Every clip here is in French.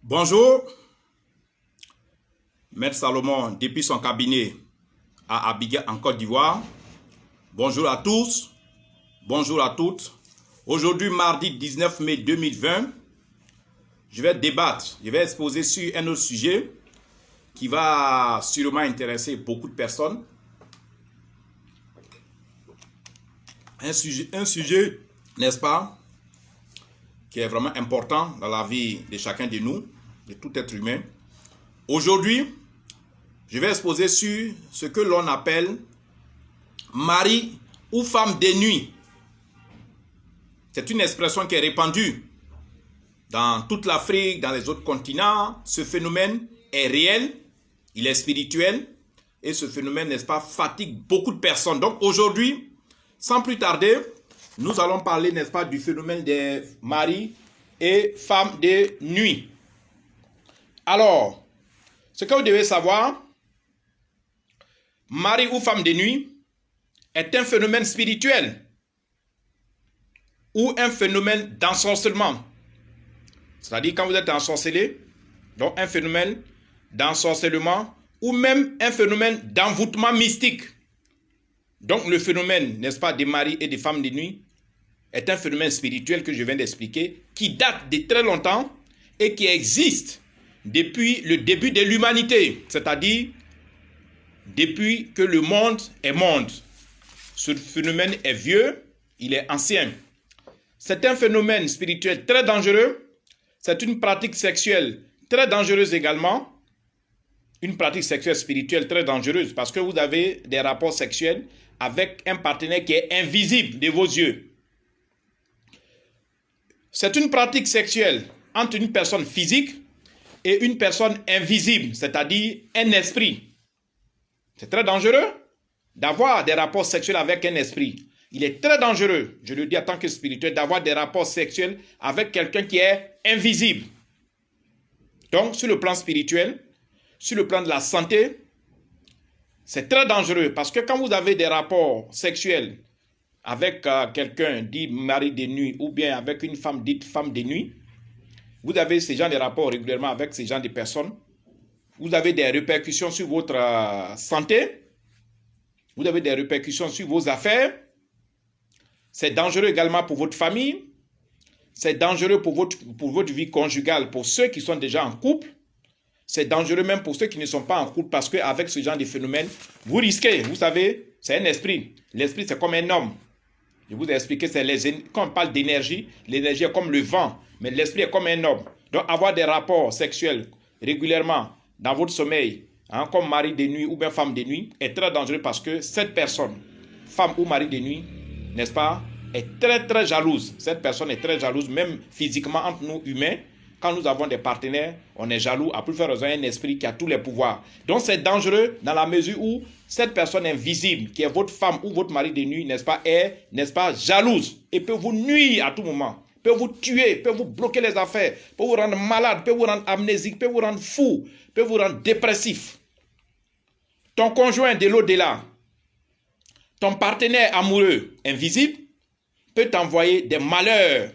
Bonjour, Maître Salomon depuis son cabinet à Abidjan en Côte d'Ivoire. Bonjour à tous, bonjour à toutes. Aujourd'hui, mardi 19 mai 2020, je vais débattre, je vais exposer sur un autre sujet qui va sûrement intéresser beaucoup de personnes. Un sujet, n'est-ce pas, qui est vraiment important dans la vie de chacun de nous, de tout être humain. Aujourd'hui, je vais exposer sur ce que l'on appelle mari ou femme de nuit. C'est une expression qui est répandue dans toute l'Afrique, dans les autres continents. Ce phénomène est réel, il est spirituel et ce phénomène, n'est-ce pas, fatigue beaucoup de personnes. Donc aujourd'hui, sans plus tarder, nous allons parler, n'est-ce pas, du phénomène des maris et femmes de nuit. Alors, ce que vous devez savoir, mari ou femme de nuit est un phénomène spirituel ou un phénomène d'ensorcellement. C'est-à-dire quand vous êtes ensorcelé, donc un phénomène d'ensorcellement ou même un phénomène d'envoûtement mystique. Donc le phénomène, n'est-ce pas, des maris et des femmes de nuit est un phénomène spirituel que je viens d'expliquer, qui date de très longtemps et qui existe depuis le début de l'humanité, c'est-à-dire depuis que le monde est monde. Ce phénomène est vieux, il est ancien. C'est un phénomène spirituel très dangereux, c'est une pratique sexuelle très dangereuse également, une pratique sexuelle spirituelle très dangereuse parce que vous avez des rapports sexuels avec un partenaire qui est invisible de vos yeux. C'est une pratique sexuelle entre une personne physique et une personne invisible, c'est-à-dire un esprit. C'est très dangereux d'avoir des rapports sexuels avec un esprit. Il est très dangereux, je le dis en tant que spirituel, d'avoir des rapports sexuels avec quelqu'un qui est invisible. Donc, sur le plan spirituel, sur le plan de la santé, c'est très dangereux parce que quand vous avez des rapports sexuels avec quelqu'un dit mari de nuit ou bien avec une femme dite femme de nuit, vous avez ces gens de rapports régulièrement avec ces gens de personnes, vous avez des répercussions sur votre santé, vous avez des répercussions sur vos affaires, c'est dangereux également pour votre famille, c'est dangereux pour votre vie conjugale, pour ceux qui sont déjà en couple, c'est dangereux même pour ceux qui ne sont pas en couple parce qu'avec ce genre de phénomène, vous risquez, vous savez, c'est un esprit. L'esprit, c'est comme un homme. Je vous ai expliqué, quand on parle d'énergie, l'énergie est comme le vent, mais l'esprit est comme un homme. Donc, avoir des rapports sexuels régulièrement dans votre sommeil, comme mari de nuit ou bien femme de nuit, est très dangereux parce que cette personne, femme ou mari de nuit, n'est-ce pas, est très très jalouse. Cette personne est très jalouse, même physiquement entre nous humains. Quand nous avons des partenaires, on est jaloux, à plus faire raison, un esprit qui a tous les pouvoirs. Donc c'est dangereux dans la mesure où cette personne invisible, qui est votre femme ou votre mari de nuit, n'est-ce pas, est, n'est-ce pas, jalouse et peut vous nuire à tout moment, peut vous tuer, peut vous bloquer les affaires, peut vous rendre malade, peut vous rendre amnésique, peut vous rendre fou, peut vous rendre dépressif. Ton conjoint de l'au-delà, ton partenaire amoureux invisible, peut t'envoyer des malheurs.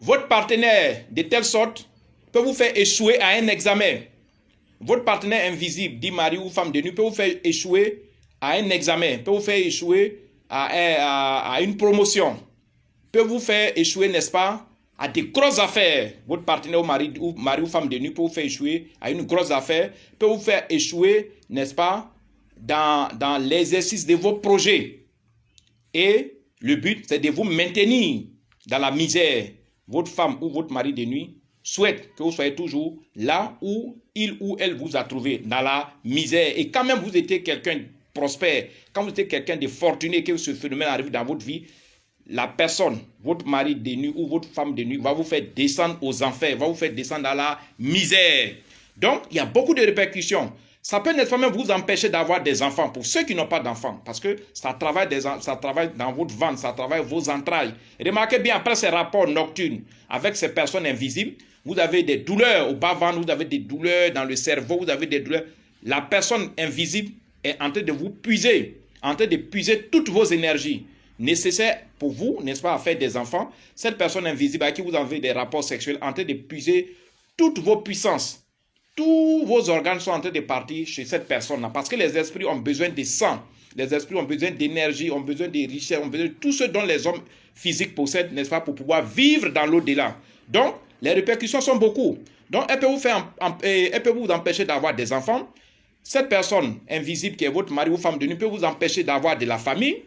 Votre partenaire, de telle sorte, peut vous faire échouer à un examen. Votre partenaire invisible, dit mari ou femme de nuit, peut vous faire échouer à un examen, peut vous faire échouer à une promotion, peut vous faire échouer, n'est-ce pas, à des grosses affaires. Votre partenaire mari ou femme de nuit peut vous faire échouer à une grosse affaire, peut vous faire échouer, n'est-ce pas, dans l'exercice de vos projets. Et le but, c'est de vous maintenir dans la misère. Votre femme ou votre mari de nuit souhaite que vous soyez toujours là où il ou elle vous a trouvé, dans la misère. Et quand même vous étiez quelqu'un de prospère, quand vous étiez quelqu'un de fortuné, que ce phénomène arrive dans votre vie, la personne, votre mari de nuit ou votre femme de nuit, va vous faire descendre aux enfers, va vous faire descendre dans la misère. Donc, il y a beaucoup de répercussions. Ça peut nécessairement vous empêcher d'avoir des enfants, pour ceux qui n'ont pas d'enfants, parce que ça travaille dans votre ventre, ça travaille vos entrailles. Remarquez bien, après ces rapports nocturnes avec ces personnes invisibles, vous avez des douleurs au bas-ventre, vous avez des douleurs dans le cerveau, vous avez des douleurs. La personne invisible est en train de vous puiser, en train de puiser toutes vos énergies. nécessaires pour vous, n'est-ce pas, à faire des enfants, cette personne invisible à qui vous avez des rapports sexuels en train de puiser toutes vos puissances, tous vos organes sont en train de partir chez cette personne-là. Parce que les esprits ont besoin de sang, les esprits ont besoin d'énergie, ont besoin de richesse, ont besoin de tout ce dont les hommes physiques possèdent, n'est-ce pas, pour pouvoir vivre dans l'au-delà. Donc, les répercussions sont beaucoup. Donc, elle peut vous empêcher d'avoir des enfants. Cette personne invisible qui est votre mari ou femme de nuit peut vous empêcher d'avoir de la famille.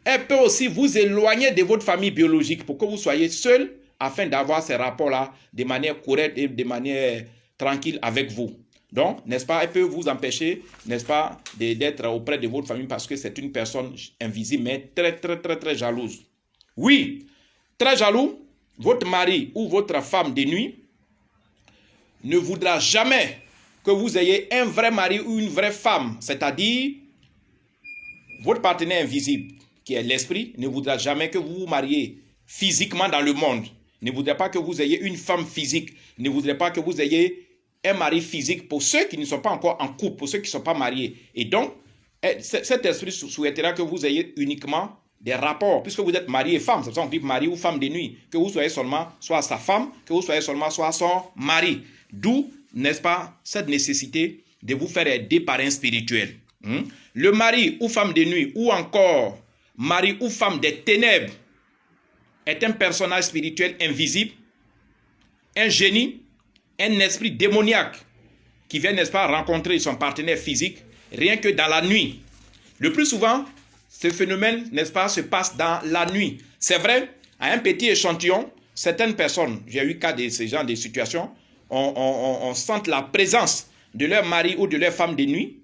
Elle peut aussi vous éloigner de votre famille biologique pour que vous soyez seul afin d'avoir ces rapports-là de manière correcte et de manière tranquille avec vous. Donc, n'est-ce pas, elle peut vous empêcher, n'est-ce pas, d'être auprès de votre famille parce que c'est une personne invisible, mais très, très, très, très jalouse. Oui, très jaloux, votre mari ou votre femme de nuit ne voudra jamais que vous ayez un vrai mari ou une vraie femme, c'est-à-dire votre partenaire invisible, qui est l'esprit, ne voudra jamais que vous vous mariez physiquement dans le monde, ne voudra pas que vous ayez une femme physique, ne voudra pas que vous ayez un mari physique pour ceux qui ne sont pas encore en couple, pour ceux qui ne sont pas mariés. Et donc, cet esprit souhaitera que vous ayez uniquement des rapports, puisque vous êtes mari et femme, c'est pour ça qu'on dit mari ou femme de nuit, que vous soyez seulement soit sa femme, que vous soyez seulement soit son mari. D'où, n'est-ce pas, cette nécessité de vous faire aider par un spirituel. Le mari ou femme de nuit, ou encore mari ou femme des ténèbres, est un personnage spirituel invisible, un génie, un esprit démoniaque qui vient, n'est-ce pas, rencontrer son partenaire physique rien que dans la nuit. Le plus souvent, ce phénomène, n'est-ce pas, se passe dans la nuit. C'est vrai, à un petit échantillon, certaines personnes, j'ai eu cas de ce genre de situations, on sent la présence de leur mari ou de leur femme de nuit,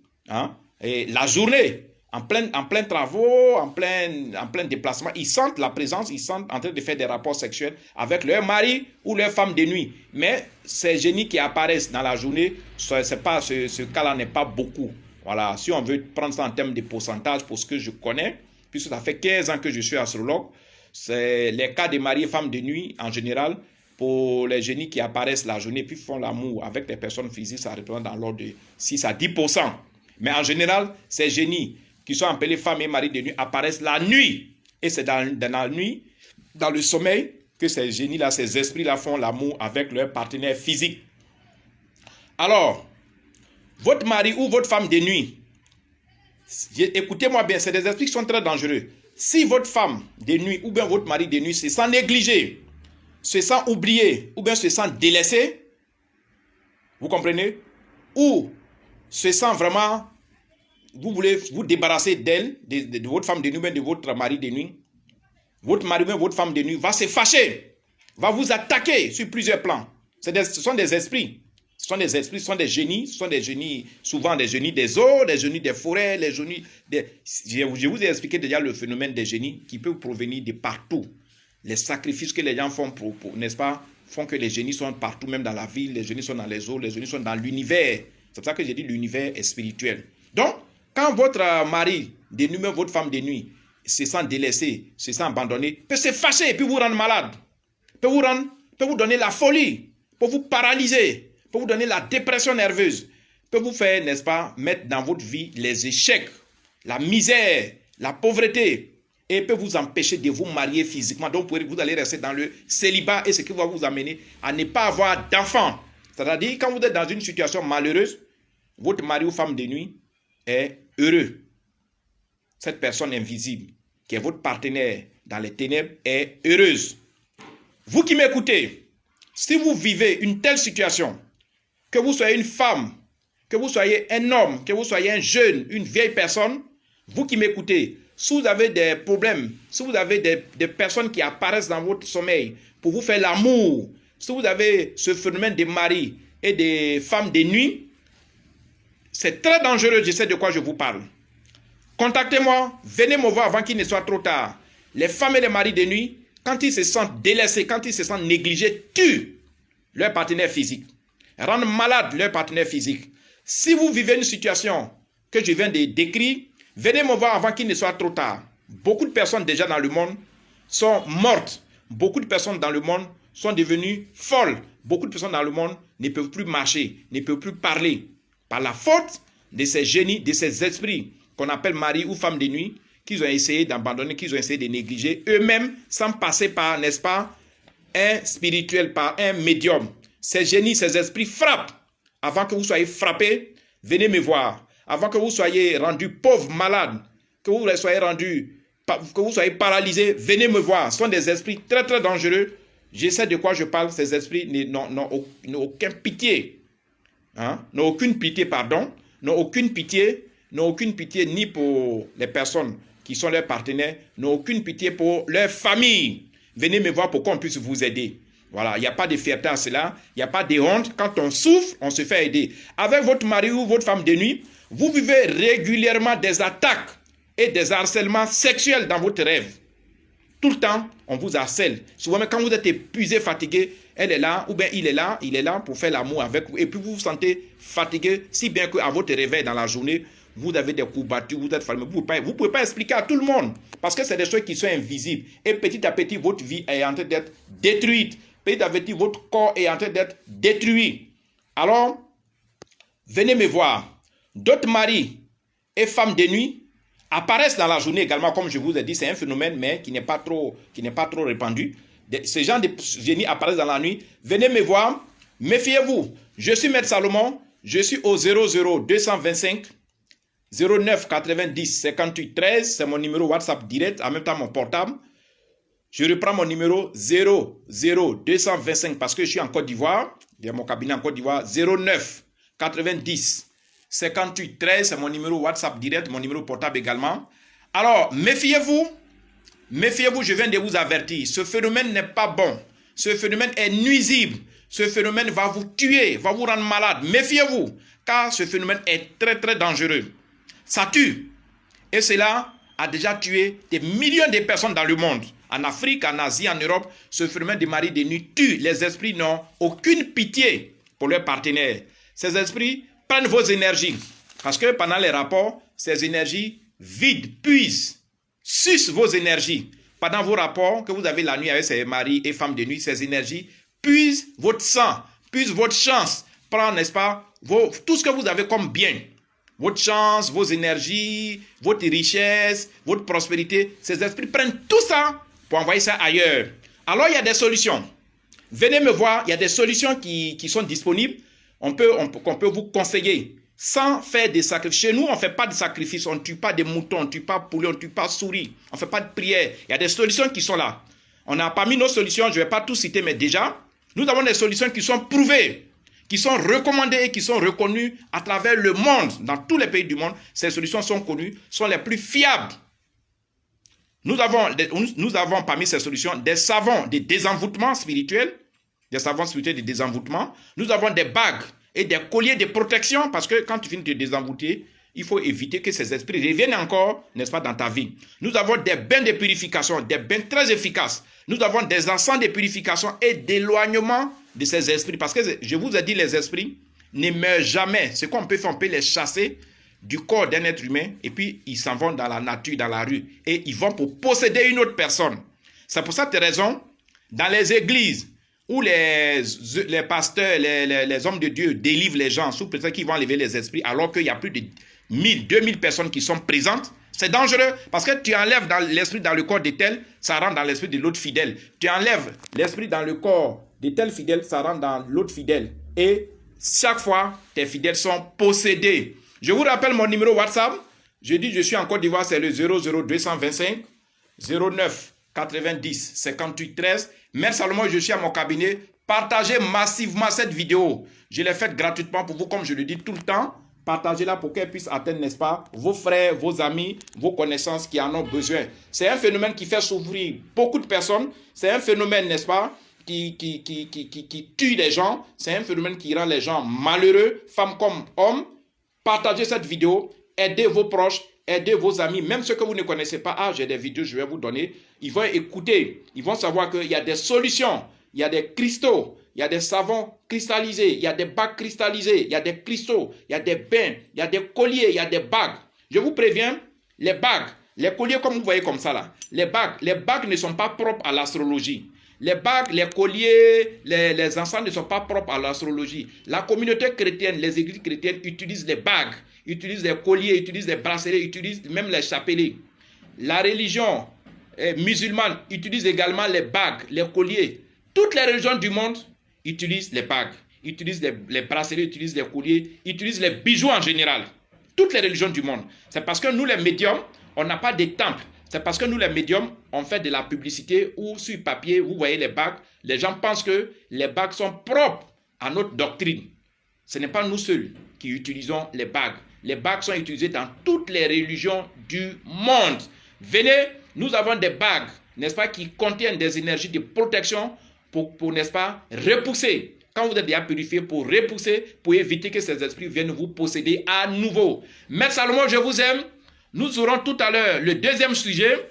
et la journée, en plein travaux, en plein déplacement, ils sentent la présence, ils sentent en train de faire des rapports sexuels avec leur mari ou leur femme de nuit. Mais ces génies qui apparaissent dans la journée, ce cas-là n'est pas beaucoup. Voilà, si on veut prendre ça en termes de pourcentage, pour ce que je connais, puisque ça fait 15 ans que je suis astrologue, c'est les cas de mari et femme de nuit, en général, pour les génies qui apparaissent la journée puis font l'amour avec les personnes physiques, ça représente dans l'ordre de 6 à 10%. Mais en général, ces génies qui sont appelés femmes et maris de nuit apparaissent la nuit. Et c'est dans la nuit, dans le sommeil, que ces génies-là, ces esprits-là font l'amour avec leur partenaire physique. Alors, votre mari ou votre femme de nuit, écoutez-moi bien, c'est des esprits qui sont très dangereux. Si votre femme de nuit ou bien votre mari de nuit se sent négligé, se sent oublié ou bien se sent délaissé, vous comprenez? Ou se sent vraiment, vous voulez vous débarrasser d'elle, de votre femme de nuit ou bien de votre mari de nuit, votre mari ou bien votre femme de nuit va se fâcher, va vous attaquer sur plusieurs plans. Ce sont des esprits. Ce sont des esprits, ce sont des génies, souvent des génies des eaux, des génies des forêts, les génies des... Je vous ai expliqué déjà le phénomène des génies qui peut provenir de partout. Les sacrifices que les gens font, n'est-ce pas, font que les génies sont partout, même dans la ville, les génies sont dans les eaux, les génies sont dans l'univers. C'est pour ça que j'ai dit l'univers est spirituel. Donc, quand votre mari de nuit, même votre femme de nuit, se sent délaissé, se sent abandonné, peut se fâcher, peut vous rendre malade, peut vous donner la folie, peut vous paralyser, peut vous donner la dépression nerveuse, peut vous faire, n'est-ce pas, mettre dans votre vie les échecs, la misère, la pauvreté, et peut vous empêcher de vous marier physiquement. Donc, vous allez rester dans le célibat et ce qui va vous amener à ne pas avoir d'enfants. C'est-à-dire, quand vous êtes dans une situation malheureuse, votre mari ou femme de nuit est heureux. Cette personne invisible, qui est votre partenaire dans les ténèbres, est heureuse. Vous qui m'écoutez, si vous vivez une telle situation, que vous soyez une femme, que vous soyez un homme, que vous soyez un jeune, une vieille personne, vous qui m'écoutez, si vous avez des problèmes, si vous avez des personnes qui apparaissent dans votre sommeil pour vous faire l'amour, si vous avez ce phénomène de mari et de femmes de nuit, c'est très dangereux, je sais de quoi je vous parle. Contactez-moi, venez me voir avant qu'il ne soit trop tard. Les femmes et les maris de nuit, quand ils se sentent délaissés, quand ils se sentent négligés, tuent leur partenaire physique, rendent malade leur partenaire physique. Si vous vivez une situation que je viens de décrire, venez me voir avant qu'il ne soit trop tard. Beaucoup de personnes déjà dans le monde sont mortes. Beaucoup de personnes dans le monde sont devenues folles. Beaucoup de personnes dans le monde ne peuvent plus marcher, ne peuvent plus parler. Par la faute de ces génies, de ces esprits qu'on appelle mari ou femme de nuit, qu'ils ont essayé d'abandonner, qu'ils ont essayé de négliger eux-mêmes sans passer par, n'est-ce pas, un spirituel, par un médium. Ces génies, ces esprits frappent. Avant que vous soyez frappés, venez me voir. Avant que vous soyez rendu pauvre, malade, que vous soyez paralysé, venez me voir. Ce sont des esprits très très dangereux. Je sais de quoi je parle. Ces esprits n'ont aucune pitié. Hein? N'ont aucune pitié, pardon. N'ont aucune pitié ni pour les personnes qui sont leurs partenaires, n'ont aucune pitié pour leur famille. Venez me voir pour qu'on puisse vous aider. Voilà, il n'y a pas de fierté à cela, il n'y a pas de honte. Quand on souffre, on se fait aider. Avec votre mari ou votre femme de nuit, vous vivez régulièrement des attaques et des harcèlements sexuels dans votre rêve. Tout le temps, on vous harcèle. Souvent, quand vous êtes épuisé, fatigué, elle est là, ou bien il est là pour faire l'amour avec vous. Et puis vous vous sentez fatigué, si bien qu'à votre réveil dans la journée, vous avez des coups battus, vous êtes fatigué. Vous ne pouvez pas expliquer à tout le monde. Parce que c'est des choses qui sont invisibles. Et petit à petit, votre vie est en train d'être détruite. Petit à petit, votre corps est en train d'être détruit. Alors, venez me voir. D'autres maris et femmes de nuit apparaissent dans la journée également, comme je vous ai dit, c'est un phénomène, mais qui n'est pas trop répandu. Ce genre de génies apparaissent dans la nuit. Venez me voir, méfiez-vous. Je suis Maître Salomon, je suis au 00 225 09 90 58 13, c'est mon numéro WhatsApp direct, en même temps mon portable. Je reprends mon numéro 00 225 parce que je suis en Côte d'Ivoire, il y a mon cabinet en Côte d'Ivoire, 09 90 58 13, c'est mon numéro WhatsApp direct, mon numéro portable également. Alors, méfiez-vous, je viens de vous avertir, ce phénomène n'est pas bon, ce phénomène est nuisible, ce phénomène va vous tuer, va vous rendre malade, méfiez-vous, car ce phénomène est très très dangereux. Ça tue. Et cela a déjà tué des millions de personnes dans le monde. En Afrique, en Asie, en Europe, ce phénomène de mari de nuit tue. Les esprits n'ont aucune pitié pour leurs partenaires. Ces esprits prennent vos énergies. Parce que pendant les rapports, ces énergies vides, puisent, sucent vos énergies. Pendant vos rapports que vous avez la nuit avec ces maris et femmes de nuit, ces énergies puisent votre sang, puisent votre chance. Prends, n'est-ce pas, tout ce que vous avez comme bien. Votre chance, vos énergies, votre richesse, votre prospérité, ces esprits prennent tout ça pour envoyer ça ailleurs. Alors, il y a des solutions. Venez me voir, il y a des solutions qui sont disponibles, qu'on peut vous conseiller, sans faire des sacrifices. Chez nous, on ne fait pas de sacrifices, on ne tue pas des moutons, on ne tue pas poulet, on ne tue pas souris, on ne fait pas de prière. Il y a des solutions qui sont là. On a parmi nos solutions, je ne vais pas tout citer, mais déjà, nous avons des solutions qui sont prouvées, qui sont recommandées et qui sont reconnues à travers le monde, dans tous les pays du monde. Ces solutions sont connues, sont les plus fiables. Nous avons parmi ces solutions des savons de désenvoûtement spirituel, des savons spirituels de désenvoûtement. Nous avons des bagues et des colliers de protection, parce que quand tu finis de te désenvoûter, il faut éviter que ces esprits reviennent encore, n'est-ce pas, dans ta vie. Nous avons des bains de purification, des bains très efficaces. Nous avons des encens de purification et d'éloignement de ces esprits. Parce que je vous ai dit, les esprits ne meurent jamais. Ce qu'on peut faire, on peut les chasser du corps d'un être humain et puis ils s'en vont dans la nature, dans la rue et ils vont pour posséder une autre personne. C'est pour cette raison, dans les églises où les pasteurs, les hommes de Dieu délivrent les gens sous prétexte qu'ils vont enlever les esprits alors qu'il y a plus de 1000, 2000 personnes qui sont présentes, c'est dangereux parce que tu enlèves l'esprit dans le corps de tel, ça rentre dans l'esprit de l'autre fidèle. Tu enlèves l'esprit dans le corps de tel fidèle, ça rentre dans l'autre fidèle. Et chaque fois, tes fidèles sont possédés. Je vous rappelle mon numéro WhatsApp. Je dis je suis en Côte d'Ivoire, c'est le 00225 09 90 58 13. Merci Salomon, je suis à mon cabinet. Partagez massivement cette vidéo. Je l'ai faite gratuitement pour vous, comme je le dis tout le temps. Partagez-la pour qu'elle puisse atteindre, n'est-ce pas, vos frères, vos amis, vos connaissances qui en ont besoin. C'est un phénomène qui fait souffrir beaucoup de personnes. C'est un phénomène, n'est-ce pas, qui tue les gens. C'est un phénomène qui rend les gens malheureux, femmes comme hommes. Partagez cette vidéo, aidez vos proches, aidez vos amis, même ceux que vous ne connaissez pas. Ah, j'ai des vidéos, je vais vous donner. Ils vont écouter, ils vont savoir qu'il y a des solutions, il y a des cristaux, il y a des savons cristallisés, il y a des bagues cristallisées, il y a des cristaux, il y a des bains, il y a des colliers, il y a des bagues. Je vous préviens, les bagues, les colliers comme vous voyez comme ça là, les bagues ne sont pas propres à l'astrologie. Les bagues, les colliers, les encens ne sont pas propres à l'astrologie. La communauté chrétienne, les églises chrétiennes utilisent les bagues, utilisent les colliers, utilisent les bracelets, utilisent même les chapelets. la religion musulmane utilise également les bagues, les colliers. Toutes les religions du monde utilisent les bagues, utilisent les bracelets, utilisent les colliers, utilisent les bijoux en général. Toutes les religions du monde. C'est parce que nous, les médiums, on n'a pas de temple. C'est parce que nous, les médiums, on fait de la publicité ou sur papier, vous voyez les bagues, les gens pensent que les bagues sont propres à notre doctrine. Ce n'est pas nous seuls qui utilisons les bagues. Les bagues sont utilisées dans toutes les religions du monde. Venez, nous avons des bagues, n'est-ce pas, qui contiennent des énergies de protection pour n'est-ce pas, repousser. Quand vous êtes déjà purifié, pour repousser, pour éviter que ces esprits viennent vous posséder à nouveau. Maître Salomon, je vous aime. Nous aurons tout à l'heure le deuxième sujet,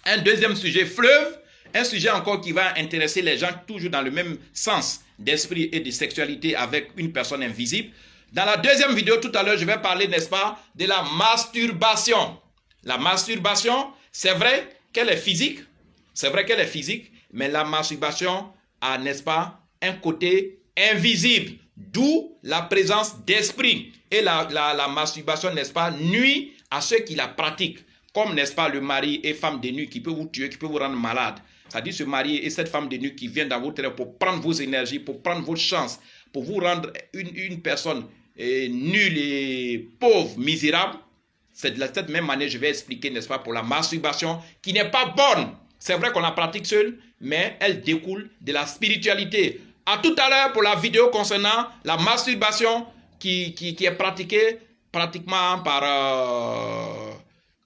un deuxième sujet fleuve, un sujet encore qui va intéresser les gens toujours dans le même sens d'esprit et de sexualité avec une personne invisible. Dans la deuxième vidéo tout à l'heure, je vais parler, n'est-ce pas, de la masturbation. La masturbation, c'est vrai qu'elle est physique, mais la masturbation a, n'est-ce pas, un côté invisible, d'où la présence d'esprit. Et la masturbation, n'est-ce pas, nuit à ceux qui la pratiquent, comme, n'est-ce pas, le mari et femme de nuit qui peut vous tuer, qui peut vous rendre malade. C'est-à-dire ce mari et cette femme de nuit qui vient dans votre rêve pour prendre vos énergies, pour prendre vos chances, pour vous rendre une personne nulle et pauvre, misérable. C'est de cette même manière je vais expliquer, n'est-ce pas, pour la masturbation qui n'est pas bonne. C'est vrai qu'on la pratique seule, mais elle découle de la spiritualité. À tout à l'heure pour la vidéo concernant la masturbation qui est pratiquée pratiquement par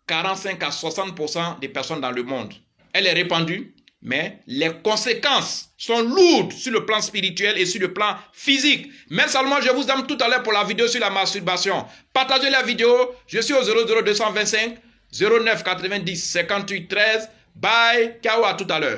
45 à 60% des personnes dans le monde. Elle est répandue, mais les conséquences sont lourdes sur le plan spirituel et sur le plan physique. Mais seulement, je vous aime tout à l'heure pour la vidéo sur la masturbation. Partagez la vidéo. Je suis au 00225 09 90 58 13. Bye. Ciao, à tout à l'heure.